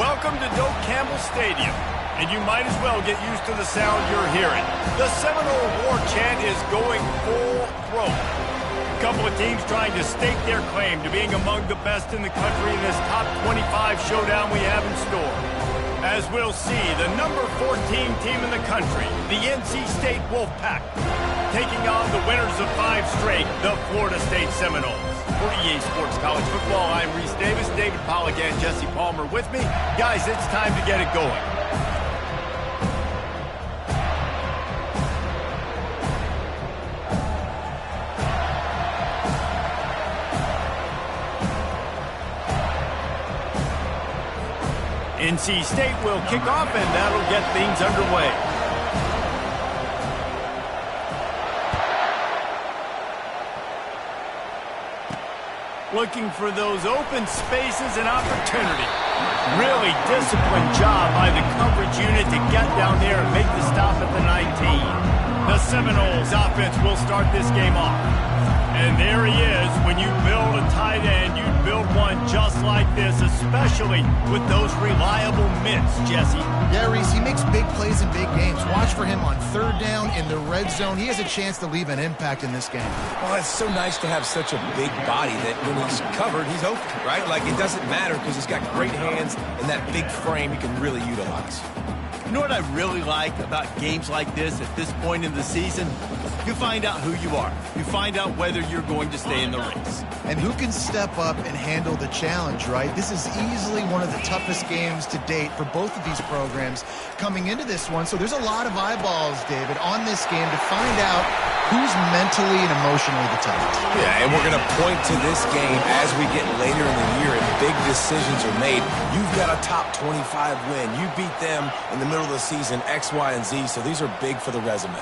Welcome to Doak Campbell Stadium, and you might as well get used to the sound you're hearing. The Seminole War chant is going full throat. A couple of teams trying to stake their claim to being among the best in the country in this top 25 showdown we have in store. As we'll see, the number 14 team in the country, the NC State Wolfpack, taking on the winners of 5 straight, the Florida State Seminoles. For EA Sports College Football, I'm Reese Davis, David Pollack, and Jesse Palmer with me. Guys, it's time to get it going. NC State will kick off, and that'll get things underway. Looking for those open spaces and opportunity. Really disciplined job by the coverage unit to get down there and make the stop at the 19. The Seminoles offense will start this game off. And there he is. When you build a tight end, you build one just like this, especially with those reliable mitts, Jesse. Yeah, Reese, he makes big plays in big games. Watch for him on 3rd down in the red zone. He has a chance to leave an impact in this game. Well, it's so nice to have such a big body that when he's covered, he's open, right? Like, it doesn't matter because he's got great hands and that big frame he can really utilize. You know what I really like about games like this at this point in the season? You find out who you are. You find out whether you're going to stay in the race. And who can step up and handle the challenge, right? This is easily one of the toughest games to date for both of these programs coming into this one. So there's a lot of eyeballs, David, on this game to find out who's mentally and emotionally the toughest. Yeah, and we're going to point to this game as we get later in the year and big decisions are made. You've got a top 25 win. You beat them in the middle of the season, X, Y, and Z, so these are big for the resume.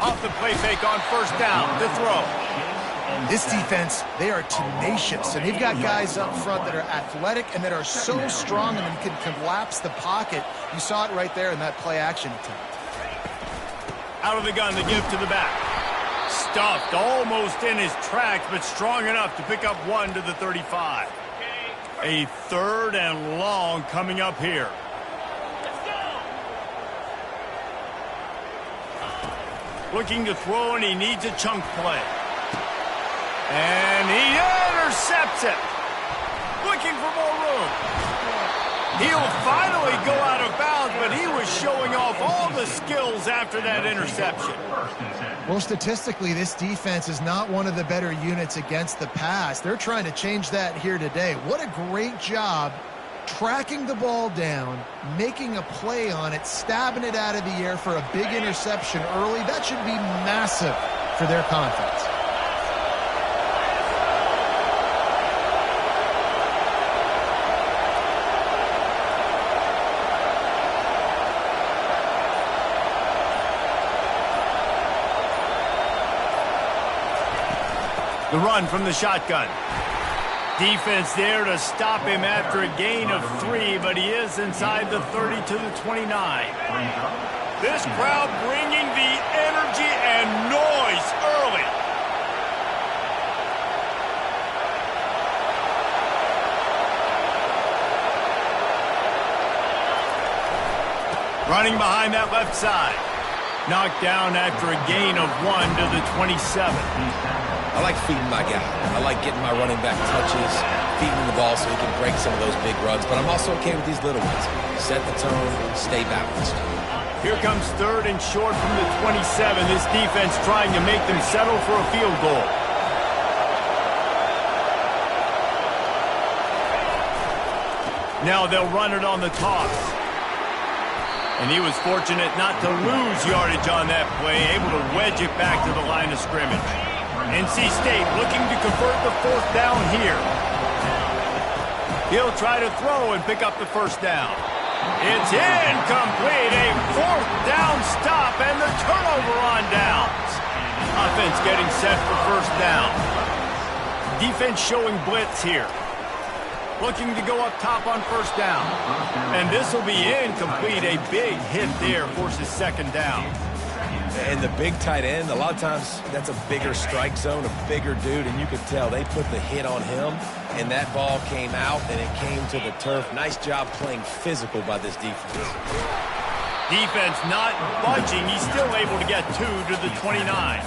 Off the play fake on 1st down, the throw. This defense, they are tenacious, and they've got guys up front that are athletic and that are so strong and can collapse the pocket. You saw it right there in that play-action attempt. Out of the gun, the give to the back. Stuffed almost in his tracks, but strong enough to pick up 1 to the 35. A 3rd and long coming up here. Looking to throw, and he needs a chunk play. And he intercepts it. Looking for more room. He'll finally go out of bounds, but he was showing off all the skills after that interception. Well, statistically, this defense is not one of the better units against the pass. They're trying to change that here today. What a great job tracking the ball down, making a play on it, stabbing it out of the air for a big interception early. That should be massive for their confidence. The run from the shotgun. Defense there to stop him after a gain of 3, but he is inside the 30 to the 29. This crowd bringing the energy and noise early. Running behind that left side. Knocked down after a gain of 1 to the 27. I like feeding my guy. I like getting my running back touches, feeding the ball so he can break some of those big runs. But I'm also okay with these little ones. Set the tone, stay balanced. Here comes 3rd and short from the 27. This defense trying to make them settle for a field goal. Now they'll run it on the toss. And he was fortunate not to lose yardage on that play, able to wedge it back to the line of scrimmage. NC State looking to convert the 4th down here. He'll try to throw and pick up the 1st down. It's incomplete. A 4th down stop and the turnover on downs. Offense getting set for 1st down. Defense showing blitz here. Looking to go up top on 1st down. And this will be incomplete. A big hit there forces 2nd down. And the big tight end, a lot of times that's a bigger strike zone, a bigger dude, and you could tell they put the hit on him, and that ball came out, and it came to the turf. Nice job playing physical by this defense. Defense not budging. He's still able to get 2 to the 29.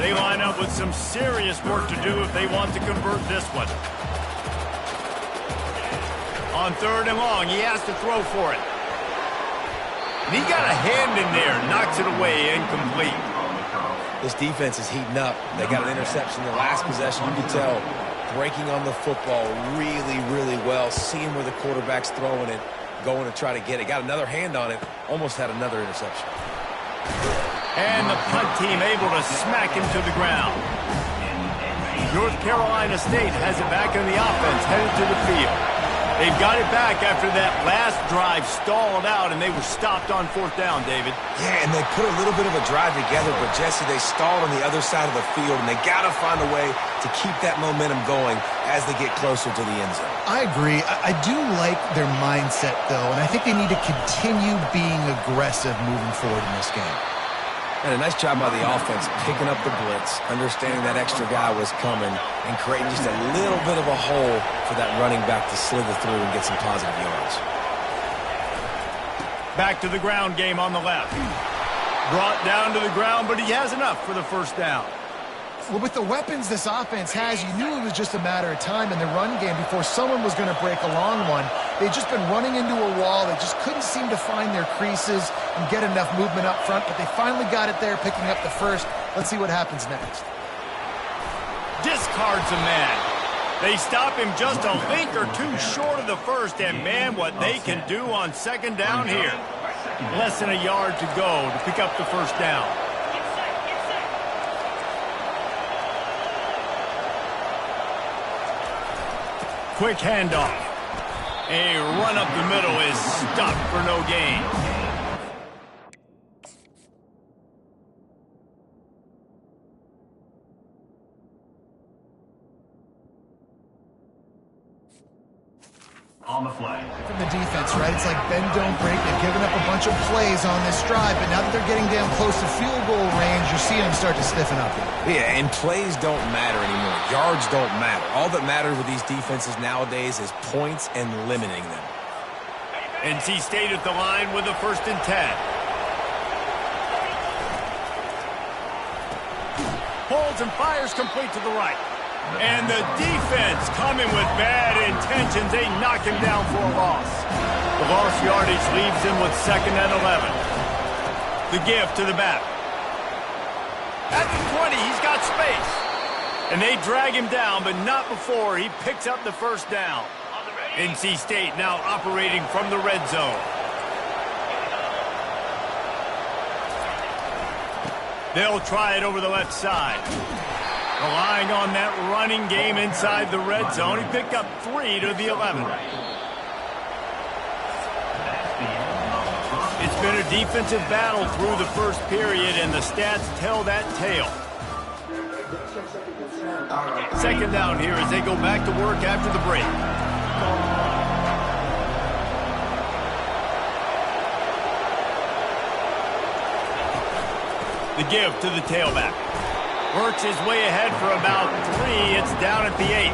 They line up with some serious work to do if they want to convert this one. On 3rd and long, he has to throw for it. And he got a hand in there, knocks it away, incomplete. This defense is heating up. They got an interception in the last possession. You can tell breaking on the football really, really well, seeing where the quarterback's throwing it, going to try to get it. Got another hand on it, almost had another interception. And the punt team able to smack him to the ground. North Carolina State has it back in the offense, headed to the field. They've got it back after that last drive stalled out, and they were stopped on 4th down, David. Yeah, and they put a little bit of a drive together, but, Jesse, they stalled on the other side of the field, and they got to find a way to keep that momentum going as they get closer to the end zone. I agree. I do like their mindset, though, and I think they need to continue being aggressive moving forward in this game. And a nice job by the offense picking up the blitz, understanding that extra guy was coming, and creating just a little bit of a hole for that running back to slither through and get some positive yards. Back to the ground game on the left. Brought down to the ground, but he has enough for the 1st down. Well, with the weapons this offense has, you knew it was just a matter of time in the run game before someone was going to break a long one. They'd just been running into a wall. They just couldn't seem to find their creases and get enough movement up front, but they finally got it there, picking up the 1st. Let's see what happens next. Discards a man. They stop him just a link or 2 short of the 1st, and man, what they can do on 2nd down here. Less than a yard to go to pick up the 1st down. Quick handoff. A run up the middle is stopped for no gain. On the fly. From the defense, right? It's like bend, don't break. They've given up a bunch of plays on this drive, but now that they're getting down close to field goal range, you're seeing them start to stiffen up. Yeah, and plays don't matter anymore. Yards don't matter. All that matters with these defenses nowadays is points and limiting them. NC State at the line with a 1st and 10. Holds and fires complete to the right. And the defense coming with bad intentions. They knock him down for a loss. The lost yardage leaves him with 2nd and 11. The give to the back. At the 20, he's got space. And they drag him down, but not before he picks up the 1st down. NC State now operating from the red zone. They'll try it over the left side. Relying on that running game inside the red zone. He picked up 3 to the 11. It's been a defensive battle through the 1st period, and the stats tell that tale. 2nd down here as they go back to work after the break. The give to the tailback. Works his way ahead for about 3. It's down at the 8.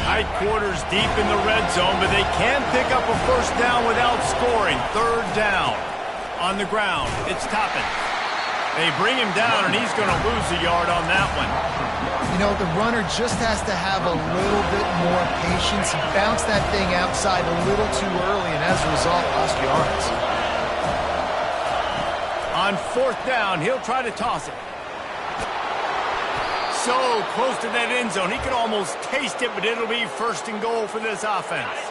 Tight quarters deep in the red zone, but they can pick up a 1st down without scoring. 3rd down. On the ground, it's Toppin. They bring him down, and he's going to lose a yard on that one. You know, the runner just has to have a little bit more patience. He bounced that thing outside a little too early, and as a result, lost yards. On 4th down, he'll try to toss it. So close to that end zone, he could almost taste it, but it'll be 1st and goal for this offense.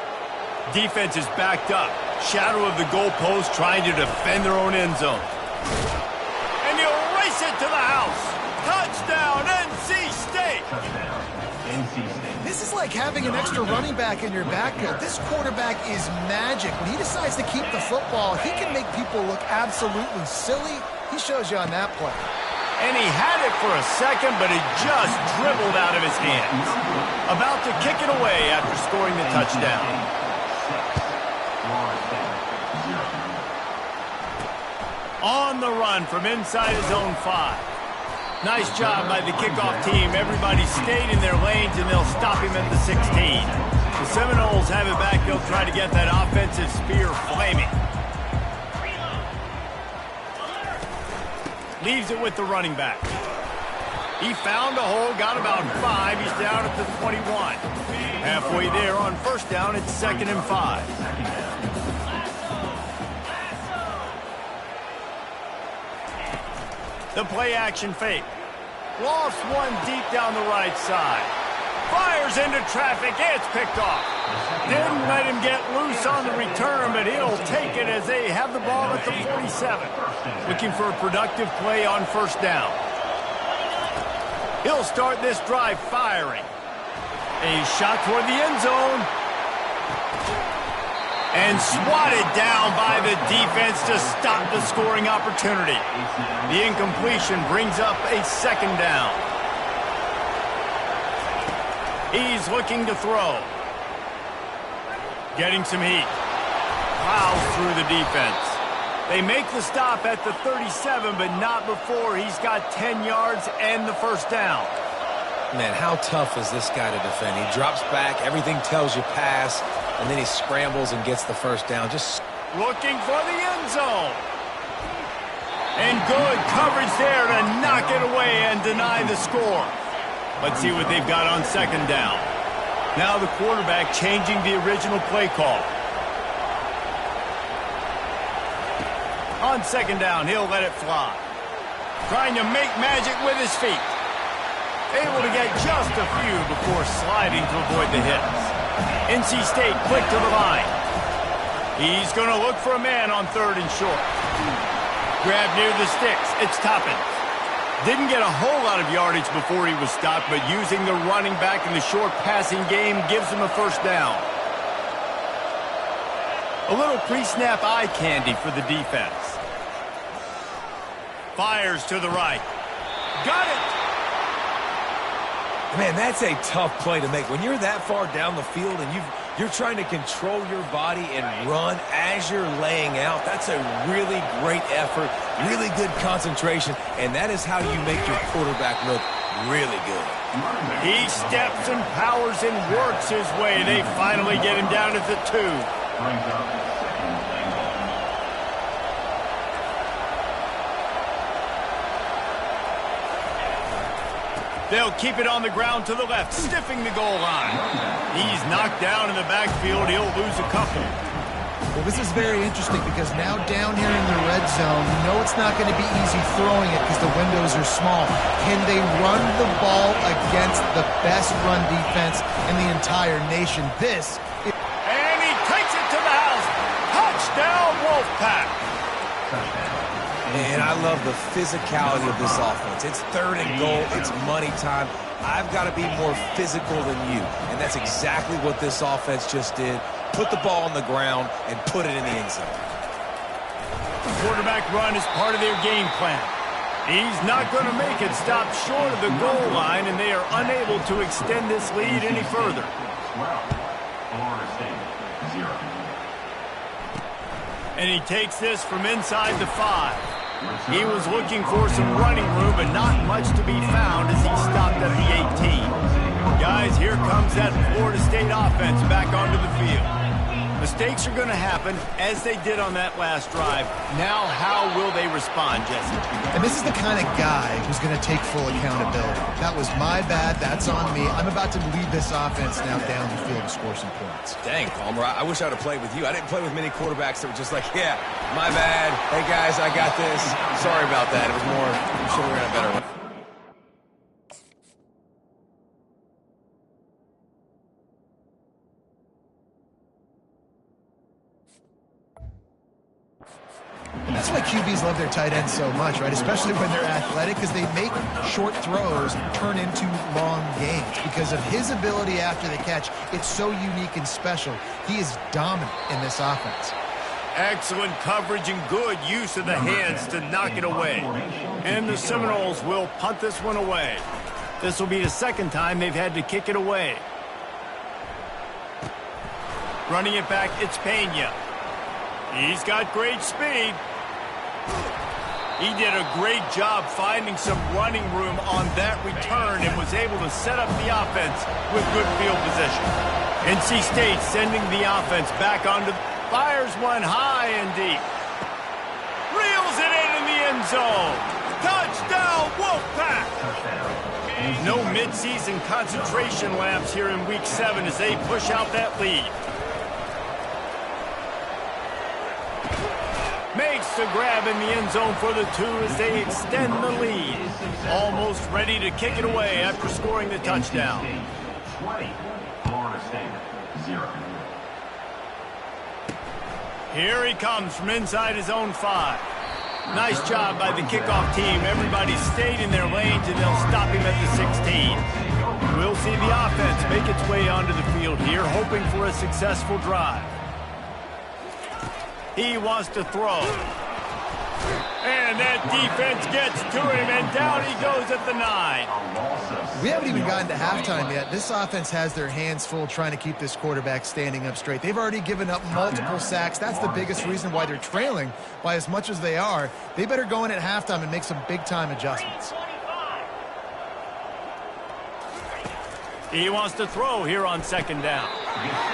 Defense is backed up. Shadow of the goalpost trying to defend their own end zone. And he'll race it to the house. Touchdown, NC State! This is like having an extra running back in your backfield. This quarterback is magic. When he decides to keep the football, he can make people look absolutely silly. He shows you on that play. And he had it for a second, but it just dribbled out of his hands. About to kick it away after scoring the touchdown. On the run from inside his own 5. Nice job by the kickoff team. Everybody stayed in their lanes, and they'll stop him at the 16. The Seminoles have it back. They'll try to get that offensive spear flaming. Leaves it with the running back. He found a hole, got about 5. He's down at the 21. Halfway there on first down, it's 2nd and 5. The play action fake. Lofts one deep down the right side. Fires into traffic. It's picked off. Didn't let him get loose on the return, but he'll take it as they have the ball at the 47. Looking for a productive play on first down. He'll start this drive firing. A shot toward the end zone. And swatted down by the defense to stop the scoring opportunity. The incompletion brings up a 2nd down. He's looking to throw. Getting some heat. Plows through the defense. They make the stop at the 37, but not before he's got 10 yards and the first down. Man, how tough is this guy to defend? He drops back, everything tells you pass, and then he scrambles and gets the first down. Just looking for the end zone. And good coverage there to knock it away and deny the score. Let's see what they've got on 2nd down. Now the quarterback changing the original play call. On 2nd down, he'll let it fly. Trying to make magic with his feet. Able to get just a few before sliding to avoid the hits. NC State quick to the line. He's going to look for a man on 3rd and short. Grab near the sticks. It's Toppin. Didn't get a whole lot of yardage before he was stopped, but using the running back in the short passing game gives him a first down. A little pre-snap eye candy for the defense. Fires to the right. Got it! Man, that's a tough play to make. When you're that far down the field and you're trying to control your body and run as you're laying out, that's a really great effort, really good concentration, and that is how you make your quarterback look really good. He steps and powers and works his way. They finally get him down at the 2. They'll keep it on the ground to the left, stiffing the goal line. He's knocked down in the backfield. He'll lose a couple. Well, this is very interesting because now down here in the red zone, you know it's not going to be easy throwing it because the windows are small. Can they run the ball against the best run defense in the entire nation? And he takes it to the house. Touchdown, Wolfpack. And I love the physicality of this offense. It's 3rd and goal. It's money time. I've got to be more physical than you. And that's exactly what this offense just did. Put the ball on the ground and put it in the end zone. The quarterback run is part of their game plan. He's not going to make it. Stop short of the goal line, and they are unable to extend this lead any further. And he takes this from inside the 5. He was looking for some running room, but not much to be found as he stopped at the 18. Guys, here comes that Florida State offense back onto the field. Mistakes are going to happen, as they did on that last drive. Now, how will they respond, Jesse? And this is the kind of guy who's going to take full accountability. That was my bad. That's on me. I'm about to lead this offense now down the field to score some points. Dang, Palmer, I wish I would have played with you. I didn't play with many quarterbacks that were just like, yeah, my bad. Hey, guys, I got this. Sorry about that. It was more, I'm sure we're in a better one. That's why QBs love their tight ends so much, right? Especially when they're athletic, because they make short throws turn into long gains. Because of his ability after the catch, it's so unique and special. He is dominant in this offense. Excellent coverage and good use of the hands to knock it away. And the Seminoles will punt this one away. This will be the 2nd time they've had to kick it away. Running it back, it's Pena. He's got great speed. He did a great job finding some running room on that return and was able to set up the offense with good field position. NC State sending the offense back onto fires one high and deep. Reels it in the end zone. Touchdown, Wolfpack! No midseason concentration lapse here in Week 7 as they push out that lead. Makes the grab in the end zone for the 2 as they extend the lead. Almost ready to kick it away after scoring the touchdown. 20, Florida State 0. Here he comes from inside his own 5. Nice job by the kickoff team. Everybody stayed in their lanes, and they'll stop him at the 16. We'll see the offense make its way onto the field here, hoping for a successful drive. He wants to throw. And that defense gets to him, and down he goes at the 9. We haven't even gotten to halftime yet. This offense has their hands full trying to keep this quarterback standing up straight. They've already given up multiple sacks. That's the biggest reason why they're trailing by as much as they are. They better go in at halftime and make some big-time adjustments. He wants to throw here on 2nd down.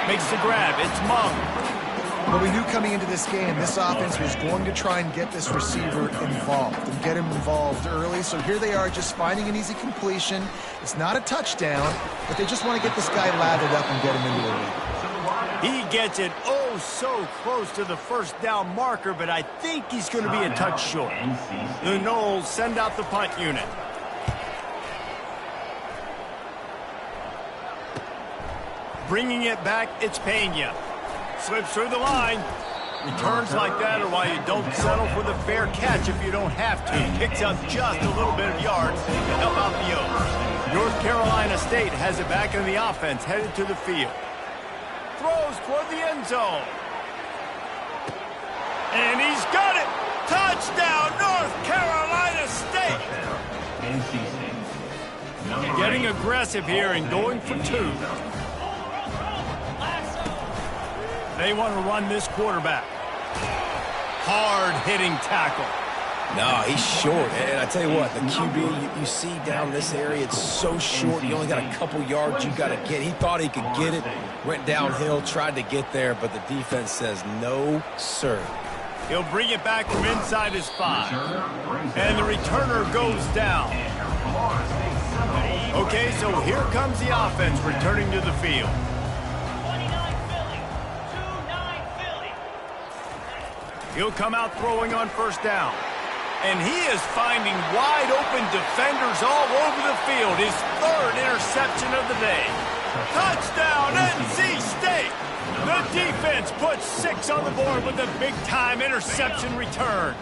Makes the grab. It's Mung. But we knew coming into this game, this offense was going to try and get this receiver involved and get him involved early. So here they are just finding an easy completion. It's not a touchdown, but they just want to get this guy lathered up and get him into the lead. He gets it oh so close to the 1st down marker, but I think he's going to be a touch short. The Noles send out the punt unit. Bringing it back, it's Pena. Slips through the line. Returns like that are why you don't settle for the fair catch if you don't have to. Picks up just a little bit of yards to help out the Oaks. North Carolina State has it back in the offense, headed to the field. Throws toward the end zone. And he's got it! Touchdown, North Carolina State! Getting aggressive here and going for 2. They want to run this quarterback. Hard-hitting tackle. No, he's short. And I tell you what, the QB, you see down this area, it's so short. You only got a couple yards you got to get. He thought he could get it, went downhill, tried to get there, but the defense says no, sir. He'll bring it back from inside his 5. And the returner goes down. Okay, so here comes the offense returning to the field. He'll come out throwing on 1st down. And he is finding wide-open defenders all over the field. His 3rd interception of the day. Touchdown, NC State! The defense puts 6 on the board with a big-time interception return.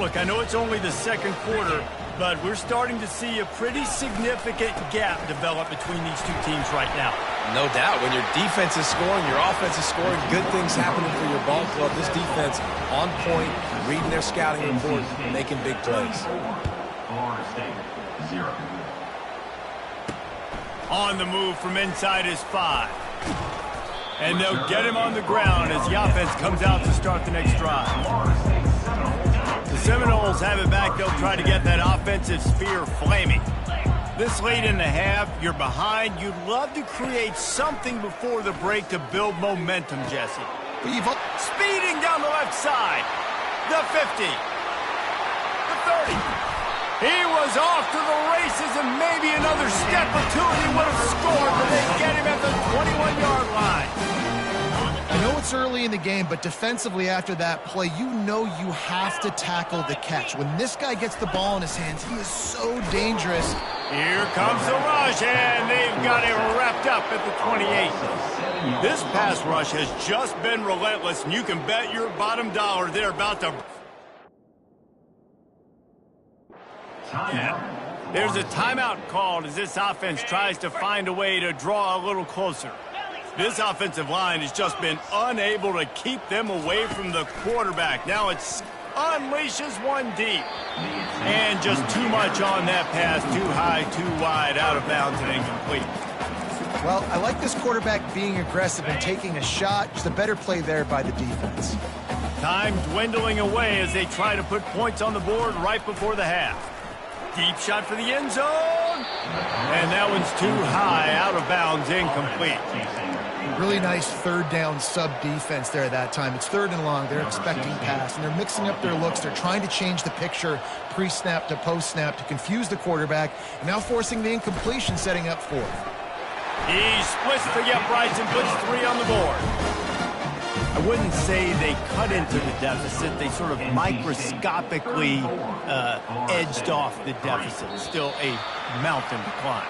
Look, I know it's only the 2nd quarter, but we're starting to see a pretty significant gap develop between these 2 teams right now. No doubt. When your defense is scoring, your offense is scoring, good things happening for your ball club. This defense on point, reading their scouting report, making big plays. Florida State 0. On the move from inside his 5. And they'll get him on the ground as the offense comes out to start the next drive. The Seminoles have it back. They'll try to get that offensive spear flaming. This late in the half, you're behind. You'd love to create something before the break to build momentum, Jesse. Speeding down the left side. The 50. The 30. He was off to the races, and maybe another step or 2 and he would have scored, but they get him at the 21-yard line. I know it's early in the game, but defensively after that play, you know you have to tackle the catch. When this guy gets the ball in his hands, he is so dangerous. Here comes the rush, and they've got him wrapped up at the 28. This pass rush has just been relentless, and you can bet your bottom dollar they're about to... Yeah. There's a timeout called as this offense tries to find a way to draw a little closer. This offensive line has just been unable to keep them away from the quarterback. Now it's unleashes one deep. And just too much on that pass. Too high, too wide, out of bounds, and incomplete. Well, I like this quarterback being aggressive and taking a shot. Just a better play there by the defense. Time dwindling away as they try to put points on the board right before the half. Deep shot for the end zone. And that one's too high, out of bounds, incomplete. Really nice third down sub defense there that time. It's third and long. They're expecting pass, and they're mixing up their looks. They're trying to change the picture pre-snap to post-snap to confuse the quarterback, and now forcing the incompletion, setting up fourth. He splits the uprights and puts 3 on the board. I wouldn't say they cut into the deficit. They sort of microscopically edged off the deficit. Still a mountain to climb.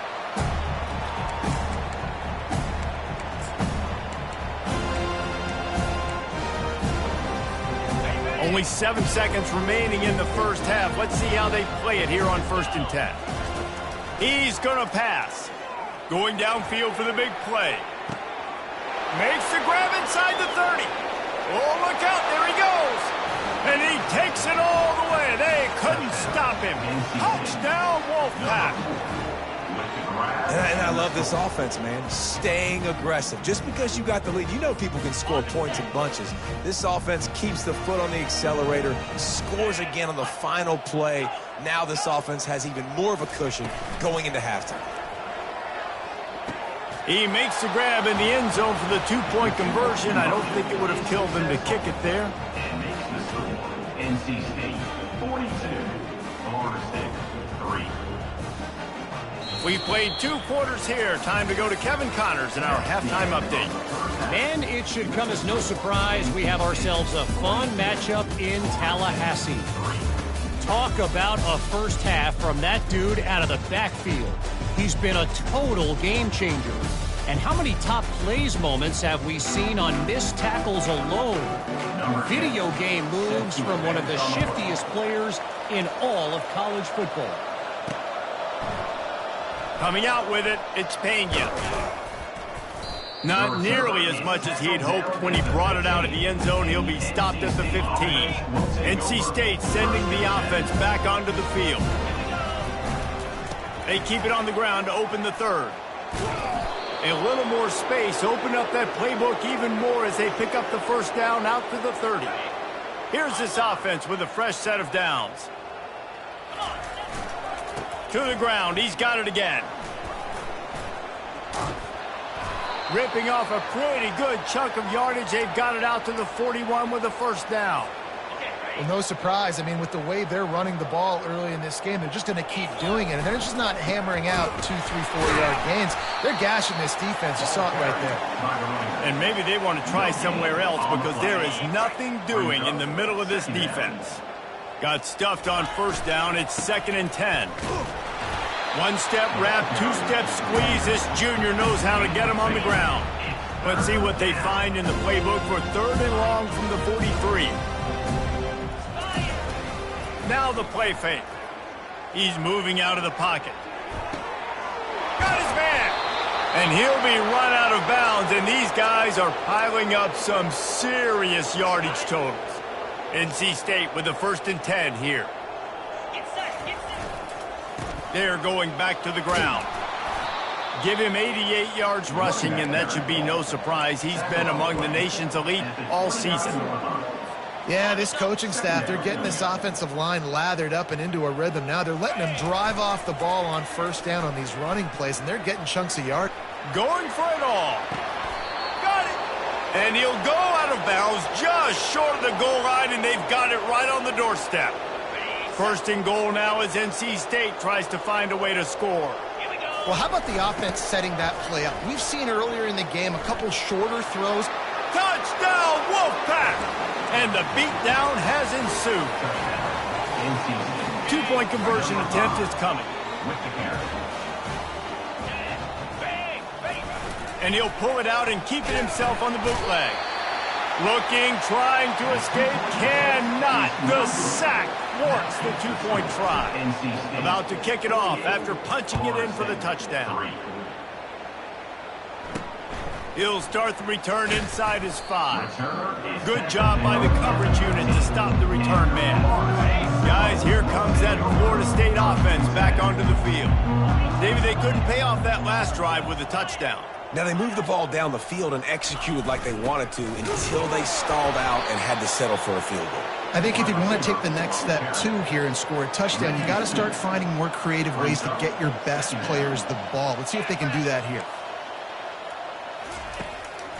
Only 7 seconds remaining in the first half. Let's see how they play it here on 1st and 10. He's going to pass. Going downfield for the big play. Makes the grab inside the 30. Oh, look out. There he goes. And he takes it all the way. They couldn't stop him. Touchdown, Wolfpack. And I love this offense, man. Staying aggressive. Just because you got the lead, you know people can score points in bunches. This offense keeps the foot on the accelerator, scores again on the final play. Now this offense has even more of a cushion going into halftime. He makes the grab in the end zone for the 2-point conversion. I don't think it would have killed them to kick it there. And makes the score. NC State 42, Florida State 3. We played 2 quarters here. Time to go to Kevin Connors in our halftime update. And it should come as no surprise, we have ourselves a fun matchup in Tallahassee. Talk about a first half from that dude out of the backfield. He's been a total game changer. And how many top plays moments have we seen on missed tackles alone? Video game moves from one of the shiftiest players in all of college football. Coming out with it, it's Pena. Not nearly as much as he'd hoped when he brought it out of the end zone. He'll be stopped at the 15. NC State sending the offense back onto the field. They keep it on the ground to open the 3rd. A little more space, open up that playbook even more as they pick up the first down out to the 30. Here's this offense with a fresh set of downs. To the ground, he's got it again. Ripping off a pretty good chunk of yardage. They've got it out to the 41 with a first down. Well, no surprise. I mean, with the way they're running the ball early in this game, they're just going to keep doing it. And they're just not hammering out 2, 3, 4-yard gains. They're gashing this defense. You saw it right there. And maybe they want to try somewhere else because there is nothing doing in the middle of this defense. Got stuffed on first down. It's 2nd and 10. 1-step wrap, 2-step squeeze. This junior knows how to get him on the ground. Let's see what they find in the playbook for 3rd and long from the 43. Now the play fake. He's moving out of the pocket. Got his man. And he'll be run out of bounds, and these guys are piling up some serious yardage totals. NC State with the 1st and 10 here. They're going back to the ground. Give him 88 yards rushing, and that should be no surprise. He's been among the nation's elite all season. Yeah, this coaching staff, they're getting this offensive line lathered up and into a rhythm now. They're letting them drive off the ball on first down on these running plays, and they're getting chunks of yards. Going for it all. Got it. And he'll go out of bounds just short of the goal line, and they've got it right on the doorstep. 1st and goal now as NC State tries to find a way to score. Well, how about the offense setting that play up? We've seen earlier in the game a couple shorter throws. Touchdown, Wolfpack! And the beatdown has ensued. 2-point conversion attempt is coming. And he'll pull it out and keep it himself on the bootleg. Looking, trying to escape, cannot. The sack thwarts the 2-point try. About to kick it off after punching it in for the touchdown. He'll start the return inside his 5. Good job by the coverage unit to stop the return man. Guys, here comes that Florida State offense back onto the field. Maybe they couldn't pay off that last drive with a touchdown. Now, they moved the ball down the field and executed like they wanted to until they stalled out and had to settle for a field goal. I think if you want to take the next step, too, here and score a touchdown, you got to start finding more creative ways to get your best players the ball. Let's see if they can do that here.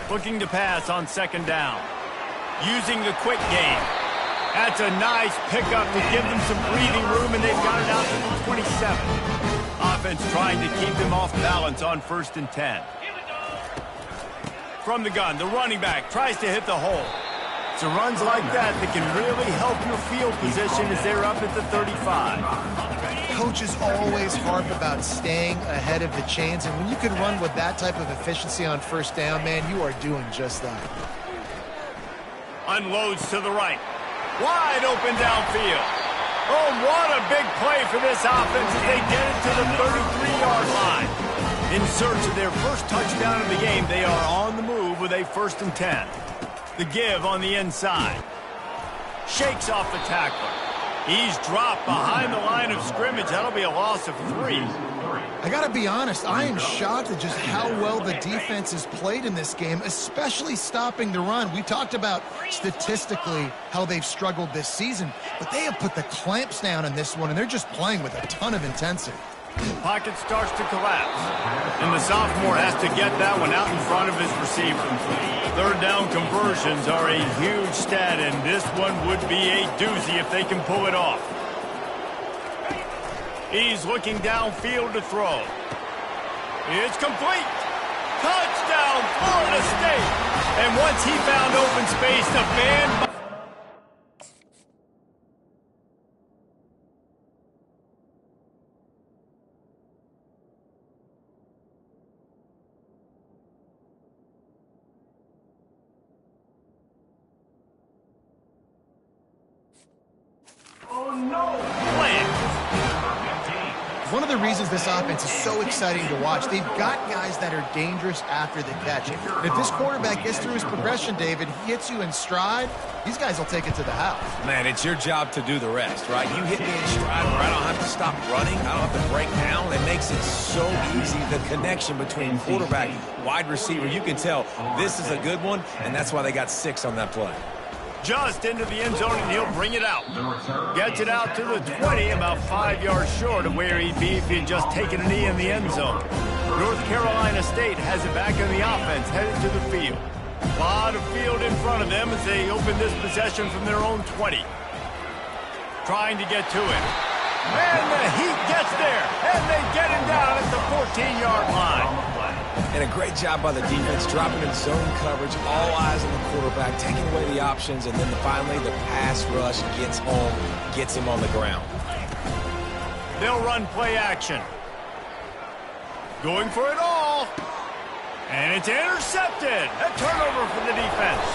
Looking to pass on second down. Using the quick game. That's a nice pickup to give them some breathing room, and they've got it out to the 27. Offense trying to keep them off balance on 1st and 10. From the gun, the running back tries to hit the hole. So runs like that can really help your field position as they're up at the 35. Coaches always harp about staying ahead of the chains, and when you can run with that type of efficiency on 1st down, man, you are doing just that. Unloads to the right. Wide open downfield. Oh, what a big play for this offense as they get it to the 33-yard line. In search of their first touchdown of the game, they are on the move with a 1st and 10. The give on the inside. Shakes off the tackler. He's dropped behind the line of scrimmage. That'll be a loss of 3. I got to be honest, I am shocked at just how well the defense has played in this game, especially stopping the run. We talked about statistically how they've struggled this season, but they have put the clamps down in this one, and they're just playing with a ton of intensity. Pocket starts to collapse, and the sophomore has to get that one out in front of his receiver. 3rd down conversions are a huge stat, and this one would be a doozy if they can pull it off. He's looking downfield to throw. It's complete. Touchdown, Florida State. And once he found open space, the band... Oh, no! One of the reasons this offense is so exciting to watch, they've got guys that are dangerous after the catch. And if this quarterback gets through his progression, David, he hits you in stride, these guys will take it to the house. Man, it's your job to do the rest, right? You hit me in stride where I don't have to stop running. I don't have to break down. It makes it so easy. The connection between quarterback, wide receiver, you can tell this is a good one, and that's why they got 6 on that play. Just into the end zone, and he'll bring it out. Gets it out to the 20, about 5 yards short of where he'd be if he had just taken a knee in the end zone. North Carolina State has it back in the offense, headed to the field. A lot of field in front of them as they open this possession from their own 20. Trying to get to it. And the Heat gets there, and they get him down at the 14-yard line. And a great job by the defense, dropping in zone coverage, all eyes on the quarterback, taking away the options, and then finally the pass rush gets home, gets him on the ground. They'll run play action. Going for it all. And it's intercepted. A turnover for the defense.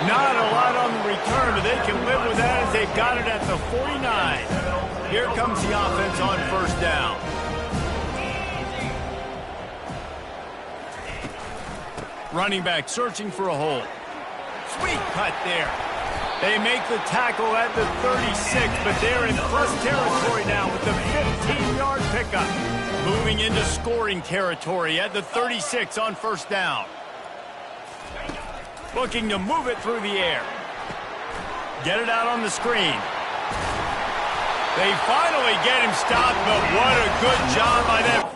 Not a lot on the return, but they can live with that as they've got it at the 49. Here comes the offense on 1st down. Running back searching for a hole. Sweet cut there. They make the tackle at the 36, but they're in plus territory now with the 15-yard pickup. Moving into scoring territory at the 36 on 1st down. Looking to move it through the air. Get it out on the screen. They finally get him stopped, but what a good job by them.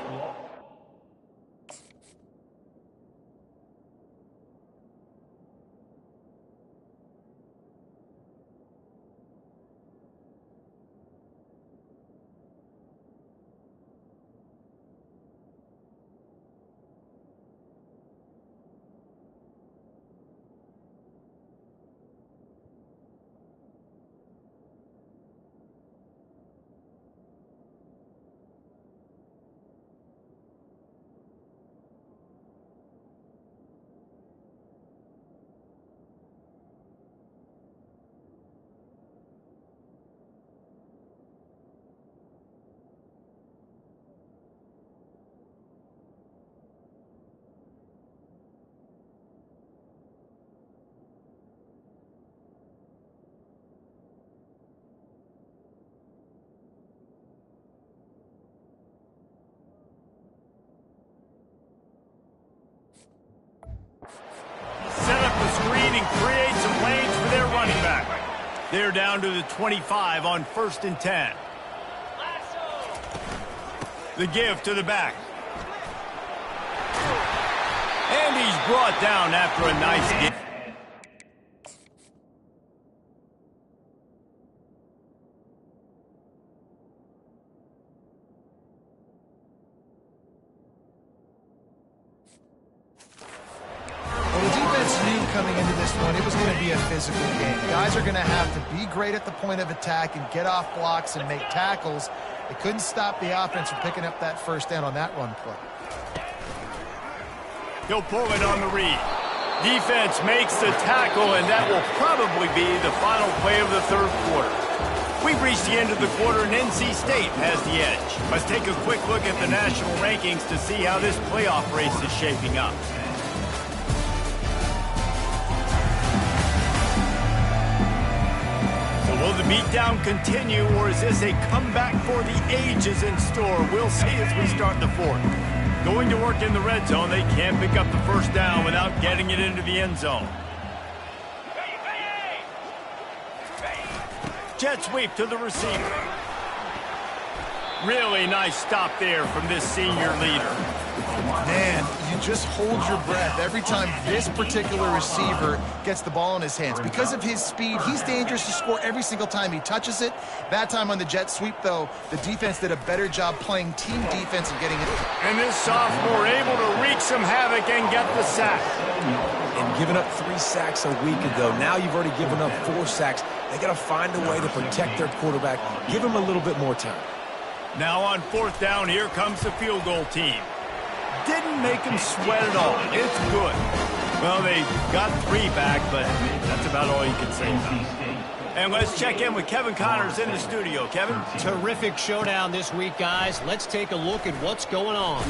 leaving create some lanes for their running back. They're down to the 25 on 1st and 10. The give to the back. And he's brought down after a nice give. Well, the defense knew coming into this one it was going to be a physical game. Guys are going to have to be great at the point of attack and get off blocks and make tackles. They couldn't stop the offense from picking up that first down on that run play. He'll pull it on the read. Defense makes the tackle, and that will probably be the final play of the 3rd quarter. We've reached the end of the quarter, and NC State has the edge. Let's take a quick look at the national rankings to see how this playoff race is shaping up. So will the beatdown continue, or is this a comeback for the ages in store? We'll see as we start the 4th. Going to work in the red zone, they can't pick up the first down without getting it into the end zone. Jet sweep to the receiver. Really nice stop there from this senior leader. Man, you just hold your breath every time this particular receiver gets the ball in his hands. Because of his speed, he's dangerous to score every single time he touches it. That time on the jet sweep, though, the defense did a better job playing team defense and getting it. And this sophomore able to wreak some havoc and get the sack. And giving up 3 sacks a week ago. Now you've already given up 4 sacks. They got to find a way to protect their quarterback. Give him a little bit more time. Now on 4th down, here comes the field goal team. Didn't make him sweat at all. It's good. Well, they got 3 back, but that's about all you can say about it. And let's check in with Kevin Connors in the studio. Kevin? Terrific showdown this week, guys. Let's take a look at what's going on.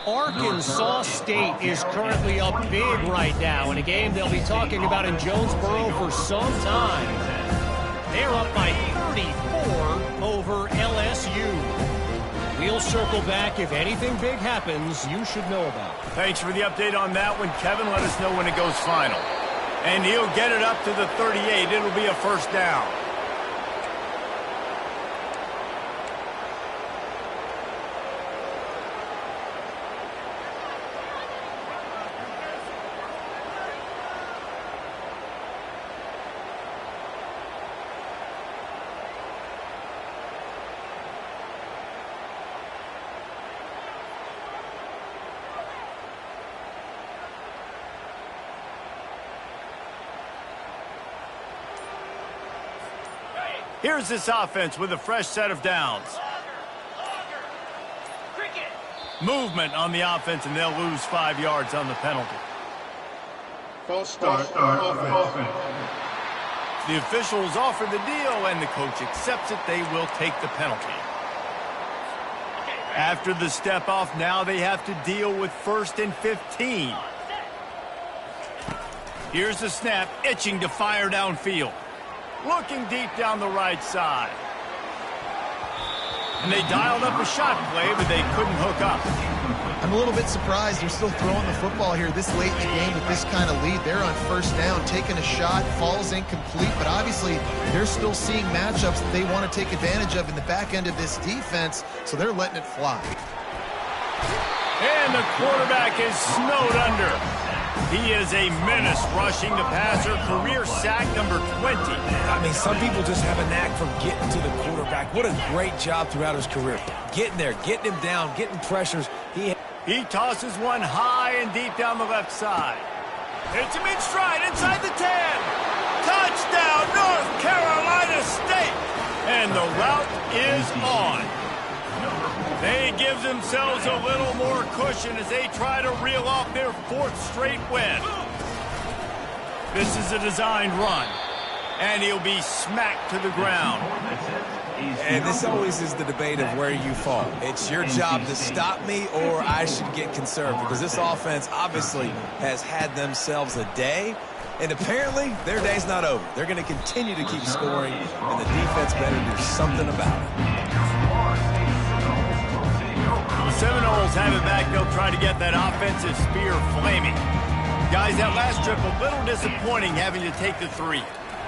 Arkansas State is currently up big right now in a game they'll be talking about in Jonesboro for some time. They're up by 34 over LSU. We'll circle back. If anything big happens, you should know about it. Thanks for the update on that one, Kevin. Let us know when it goes final. And he'll get it up to the 38. It'll be a first down. Here's this offense with a fresh set of downs. Movement on the offense, and they'll lose 5 yards on the penalty. False start offense. The officials offer the deal, and the coach accepts it. They will take the penalty. After the step off, now they have to deal with 1st and 15. Here's the snap, itching to fire downfield. Looking deep down the right side. And they dialed up a shot play, but they couldn't hook up. I'm a little bit surprised they're still throwing the football here this late in the game with this kind of lead. They're on 1st down, taking a shot, falls incomplete, but obviously they're still seeing matchups that they want to take advantage of in the back end of this defense, so they're letting it fly. And the quarterback is snowed under. He is a menace rushing the passer, career sack number 20. I mean, some people just have a knack for getting to the quarterback. What a great job throughout his career. Getting there, getting him down, getting pressures. He tosses one high and deep down the left side. Hits him in stride inside the 10. Touchdown, North Carolina State. And the route is on. They give themselves a little more cushion as they try to reel off their 4th straight win. This is a designed run, and he'll be smacked to the ground. And this always is the debate of where you fall. It's your job to stop me, or I should get conserved, because this offense obviously has had themselves a day, and apparently their day's not over. They're going to continue to keep scoring, and the defense better do something about it. The Seminoles have it back. They'll try to get that offensive spear flaming. Guys, that last trip, a little disappointing having to take the 3.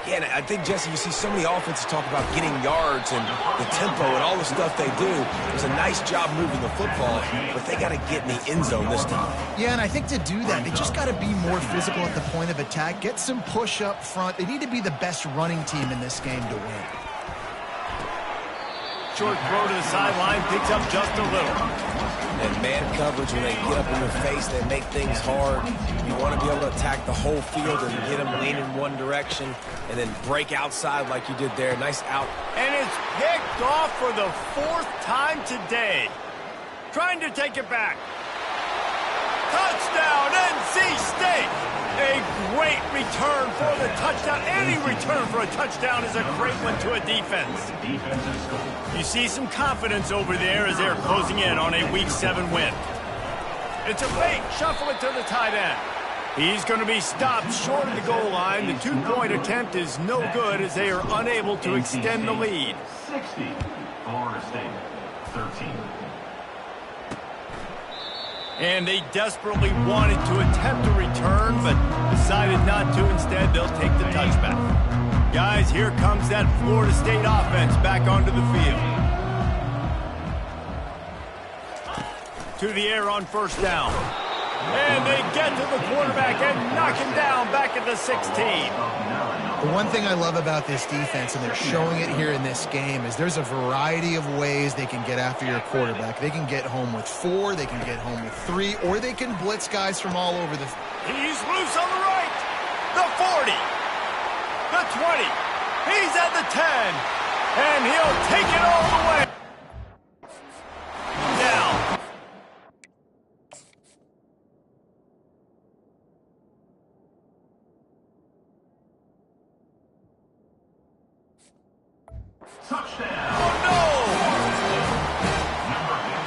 Yeah, and I think, Jesse, you see so many offenses talk about getting yards and the tempo and all the stuff they do. It was a nice job moving the football, but they got to get in the end zone this time. Yeah, and I think to do that, they just got to be more physical at the point of attack, get some push up front. They need to be the best running team in this game to win. Short throw to the sideline, picks up just a little. And man coverage, when they get up in your face, they make things hard. You want to be able to attack the whole field and get them leaning one direction and then break outside like you did there. Nice out. And it's picked off for the 4th time today. Trying to take it back. Touchdown, NC State! A great return for the touchdown. Any return for a touchdown is a great one to a defense. You see some confidence over there as they're closing in on a Week 7 win. It's a fake. Shuffle it to the tight end. He's going to be stopped short of the goal line. The 2-point attempt is no good as they are unable to extend the lead. 60, Florida State, 13. And they desperately wanted to attempt a return, but decided not to. Instead, they'll take the touchback. Guys, here comes that Florida State offense back onto the field. To the air on 1st down. And they get to the quarterback and knock him down back at the 16. The one thing I love about this defense, and they're showing it here in this game, is there's a variety of ways they can get after your quarterback. They can get home with 4, they can get home with 3, or they can blitz guys from all over the... He's loose on the right. The 40. The 20. He's at the 10. And he'll take it all the way. Down. Touchdown. Oh,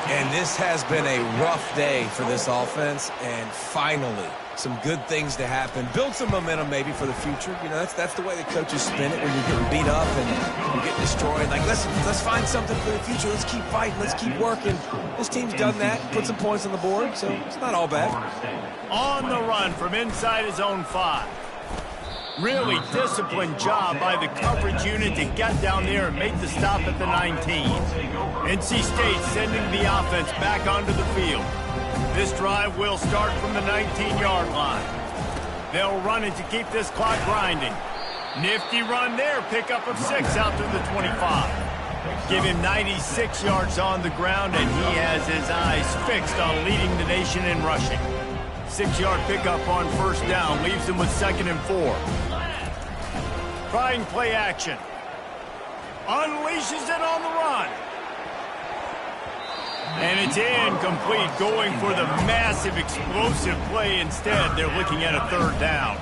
no. And this has been a rough day for this offense, and finally, some good things to happen. Build some momentum maybe for the future. You know, that's the way the coaches spin it when you're getting beat up and you're getting destroyed. Like, let's find something for the future. Let's keep fighting. Let's keep working. This team's done that, put some points on the board, so it's not all bad. On the run from inside his own 5. Really disciplined job by the coverage unit to get down there and make the stop at the 19. NC State sending the offense back onto the field. This drive will start from the 19-yard line. They'll run it to keep this clock grinding. Nifty run there, pickup of 6 out to the 25. Give him 96 yards on the ground, and he has his eyes fixed on leading the nation in rushing. 6-yard pickup on 1st down leaves him with 2nd and 4. Trying play action. Unleashes it on the run. And it's incomplete, going for the massive explosive play instead. They're looking at a 3rd down.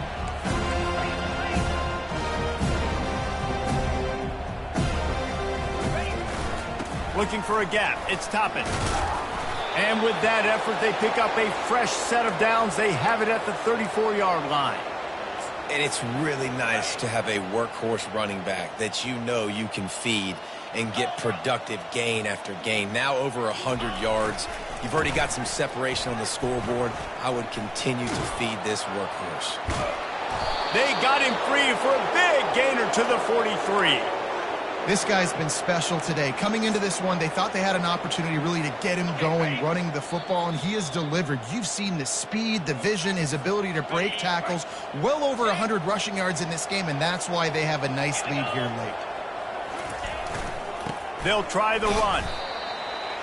Looking for a gap. It's Toppin. And with that effort, they pick up a fresh set of downs. They have it at the 34-yard line. And it's really nice to have a workhorse running back that you know you can feed and get productive gain after gain. Now over 100 yards. You've already got some separation on the scoreboard. I would continue to feed this workhorse. They got him free for a big gainer to the 43. This guy's been special today. Coming into this one, they thought they had an opportunity really to get him going, running the football, and he has delivered. You've seen the speed, the vision, his ability to break tackles. Well over 100 rushing yards in this game, and that's why they have a nice lead here late. They'll try the run.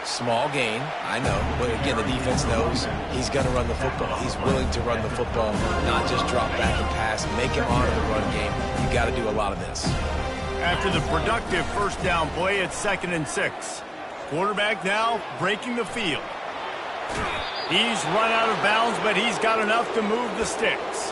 Small gain, I know. But again, the defense knows he's going to run the football. He's willing to run the football, not just drop back and pass. Make him honor the run game. You got to do a lot of this. After the productive 1st down play, it's 2nd and 6. Quarterback now breaking the field. He's run out of bounds, but he's got enough to move the sticks.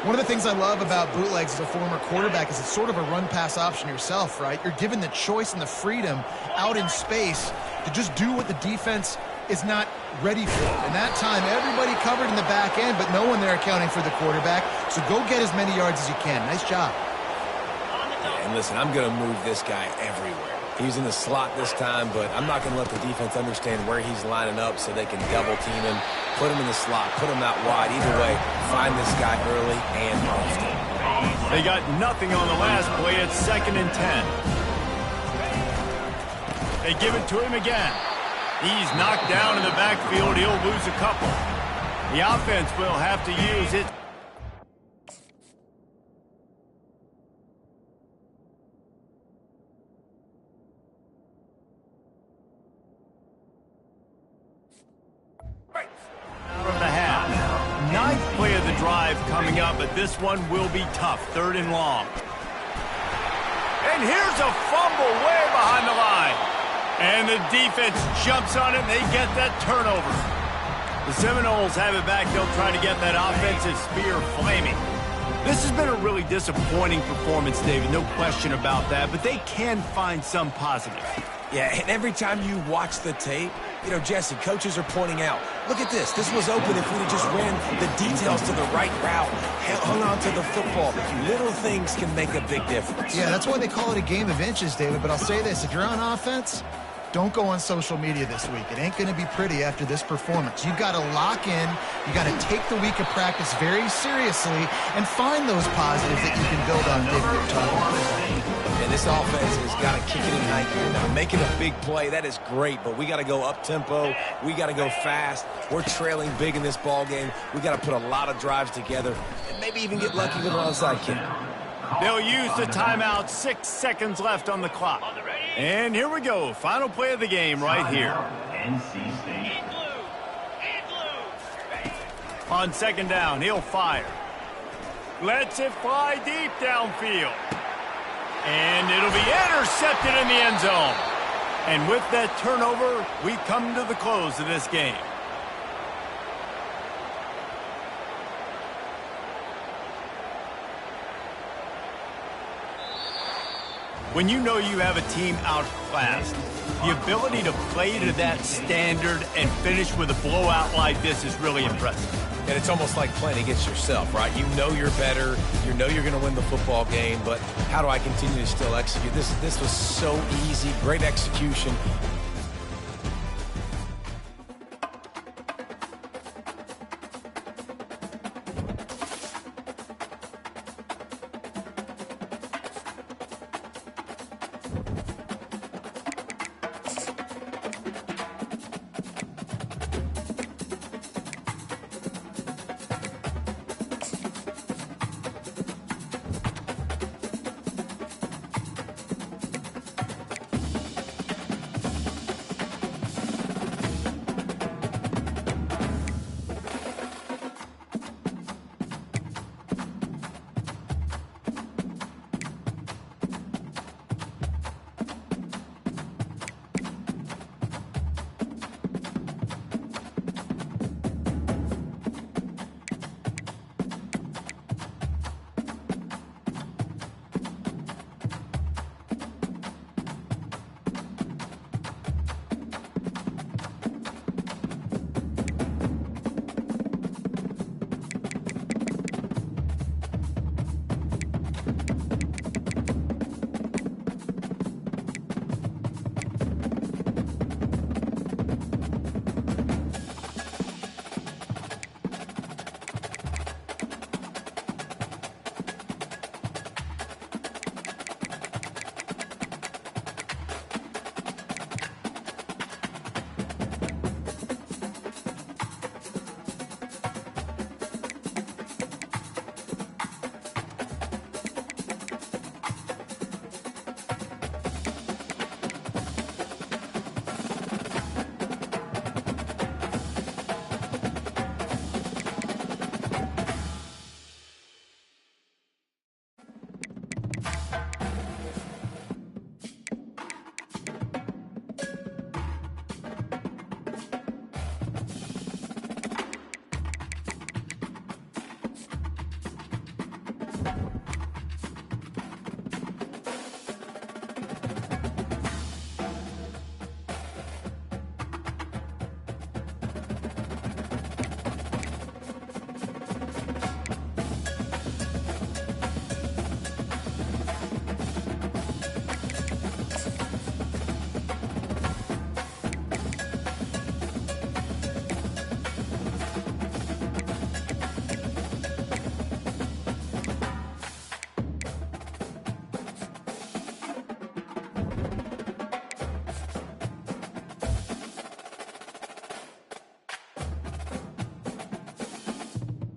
One of the things I love about bootlegs as a former quarterback is it's sort of a run-pass option yourself, right? You're given the choice and the freedom out in space to just do what the defense is not ready for. And that time, everybody covered in the back end, but no one there accounting for the quarterback. So go get as many yards as you can. Nice job. And listen, I'm going to move this guy everywhere. He's in the slot this time, but I'm not going to let the defense understand where he's lining up so they can double team him, Put him in the slot, put him out wide. Either way, find this guy early and often. They got nothing on the last play. It's 2nd and 10. They give it to him again. He's knocked down in the backfield. He'll lose a couple. The offense will have to use it. From the half. 9th play of the drive coming up, but this one will be tough. 3rd and long. And here's a fumble way behind the line. And the defense jumps on it, and they get that turnover. The Seminoles have it back. They'll try to get that offensive spear flaming. This has been a really disappointing performance, David. No question about that, but they can find some positive. Yeah, and every time you watch the tape, you know, Jesse, coaches are pointing out, look at this. This was open if we'd have just ran the details to the right route, hung on to the football. Little things can make a big difference. Yeah, that's why they call it a game of inches, David. But I'll say this, if you're on offense, don't go on social media this week. It ain't going to be pretty after this performance. You've got to lock in. You got to take the week of practice very seriously and find those positives that you can build on, David, you're talking about. And this offense has got to kick it in high gear now. Making a big play, that is great, but we got to go up-tempo. We got to go fast. We're trailing big in this ball game. We got to put a lot of drives together and maybe even get lucky with an onside kick. They'll use the timeout. 6 seconds left on the clock. And here we go. Final play of the game right here. NC State. On 2nd down, he'll fire. Lets it fly deep downfield. And it'll be intercepted in the end zone. And with that turnover, we come to the close of this game. When you know you have a team outclassed, the ability to play to that standard and finish with a blowout like this is really impressive. And it's almost like playing against yourself, right? You know you're better. You know you're going to win the football game, but how do I continue to still execute? This was so easy, great execution,